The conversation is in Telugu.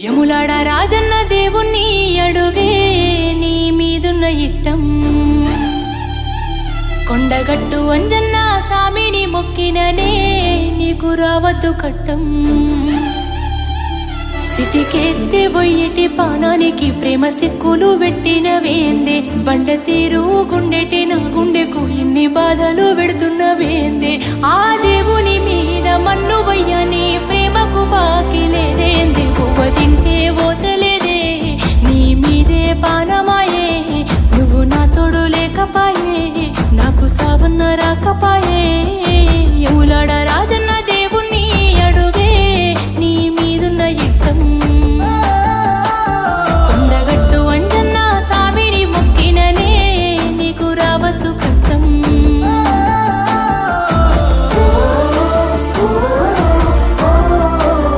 యములాడ రాజన్న దేవుణ్ణి అడుగే నీ మీదున్న ఇట్టం కొండగట్టు అంజన్న సామిని మొక్కిననే నీకు రావద్దు కట్టం సిటికెత్తి బొయ్యటి పానానికి ప్రేమ సిక్కులు పెట్టిన వేందే బండ తీరు గుండెటి నా గుండెకు ఇన్ని బాధలు పెడుతున్న వేందే ఆ దేవుని మీద మన్ను వయ్యని ప్రేమకు